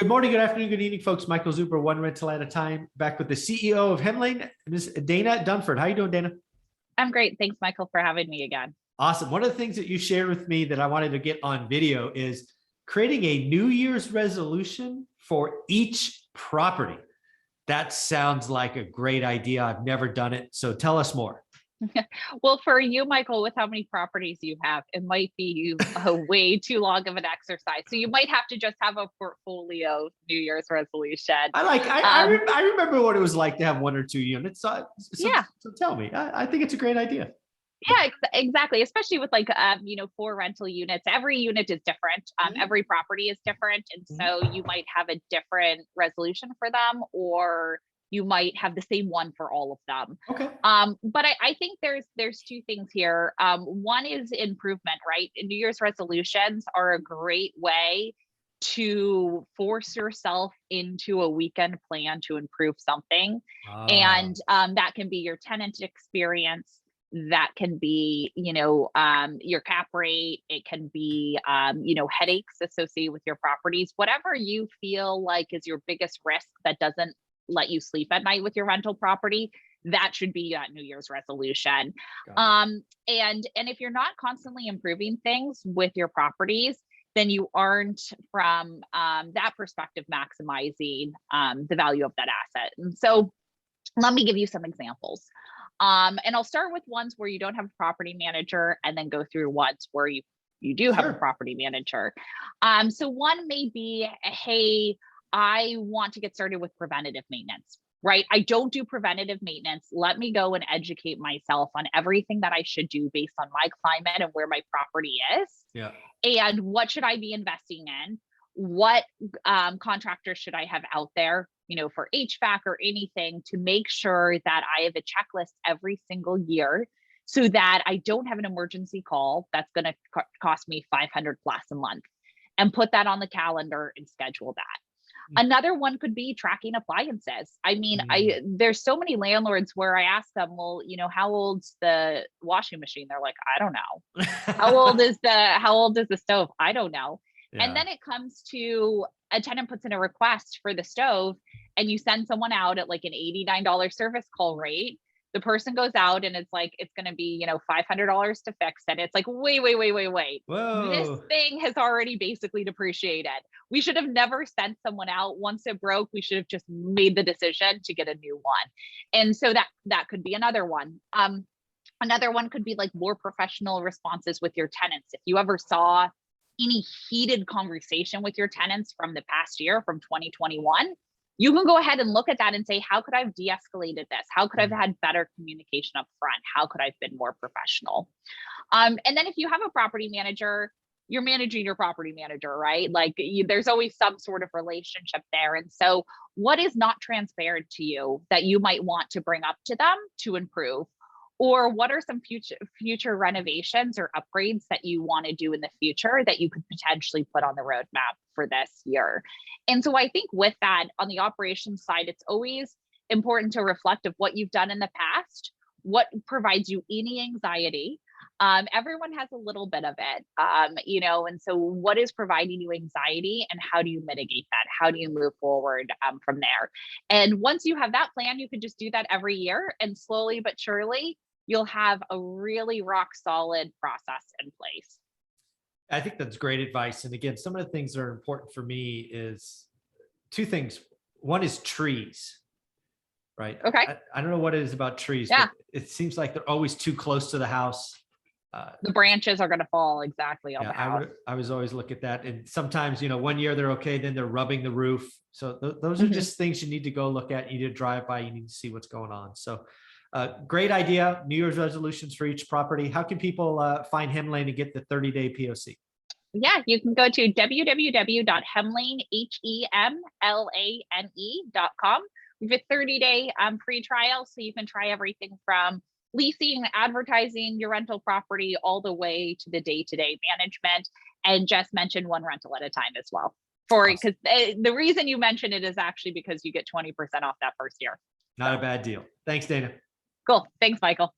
Good morning, good afternoon, good evening, folks. Michael Zuber, one rental at a time, back with the CEO of Hemlane, Ms. Dana Dunford. How you doing, Dana? I'm great. Thanks, Michael, for having me again. Awesome. One of the things that you shared with me that I wanted to get on video is creating a New Year's resolution for each property. That sounds like a great idea. I've never done it. So tell us more. Well, for you, Michael, with how many properties you have, it might be a way too long of an exercise. So you might have to just have a portfolio New Year's resolution. I remember what it was like to have one or two units. So Yeah. So tell me, I think it's a great idea. Yeah, exactly. Especially with like, 4 rental units. Every unit is different. Every property is different. And so you might have a different resolution for them, or you might have the same one for all of them. Okay. But I think there's two things here. One is improvement, right? New Year's resolutions are a great way to force yourself into a weekend plan to improve something. And that can be your tenant experience. That can be, your cap rate. It can be, headaches associated with your properties, whatever you feel like is your biggest risk that doesn't let you sleep at night with your rental property. That should be that New Year's resolution. And if you're not constantly improving things with your properties, then you aren't, from that perspective, maximizing the value of that asset. And so let me give you some examples. And I'll start with ones where you don't have a property manager, and then go through ones where you do have a property manager. So one may be, hey, I want to get started with preventative maintenance, right? I don't do preventative maintenance. Let me go and educate myself on everything that I should do based on my climate and where my property is. Yeah. And what should I be investing in? What contractors should I have out there, for HVAC or anything, to make sure that I have a checklist every single year, so that I don't have an emergency call that's going to cost me $500 plus a month, and put that on the calendar and schedule that. Another one could be tracking appliances. I mean, there's so many landlords where I ask them, well, how old's the washing machine? They're like, I don't know. How old is the stove? I don't know. Yeah. And then it comes to a tenant puts in a request for the stove, and you send someone out at like an $89 service call rate. The person goes out, and it's like, it's going to be, $500 to fix it. It's like, wait. Whoa. This thing has already basically depreciated. We should have never sent someone out. Once it broke, we should have just made the decision to get a new one. And so that could be another one. Another one could be like more professional responses with your tenants. If you ever saw any heated conversation with your tenants from the past year, from 2021, you can go ahead and look at that and say, how could I have de-escalated this? How could I have had better communication up front? How could I have been more professional? And then if you have a property manager, you're managing your property manager, right? Like there's always some sort of relationship there. And so what is not transparent to you that you might want to bring up to them to improve? Or what are some future renovations or upgrades that you want to do in the future that you could potentially put on the roadmap for this year? And so I think with that, on the operations side, it's always important to reflect of what you've done in the past, what provides you any anxiety. Everyone has a little bit of it, and so what is providing you anxiety, and how do you mitigate that? How do you move forward from there? And once you have that plan, you can just do that every year, and slowly but surely, you'll have a really rock solid process in place. I think that's great advice. And again, some of the things that are important for me is two things. One is trees, right? Okay. I don't know what it is about trees, yeah, but it seems like they're always too close to the house. The branches are going to fall exactly on the house. I was always look at that. And sometimes, one year they're okay, then they're rubbing the roof. So those are just things you need to go look at. You need to drive by, you need to see what's going on. So great idea. New Year's resolutions for each property. How can people find Hemlane and get the 30-day POC? Yeah, you can go to www.hemlane.com. We have a 30-day free trial, so you can try everything from leasing, advertising your rental property, all the way to the day-to-day management, and just mention one rental at a time as well. Because the reason you mention it is actually because you get 20% off that first year. Not a bad deal. Thanks, Dana. Cool. Thanks, Michael.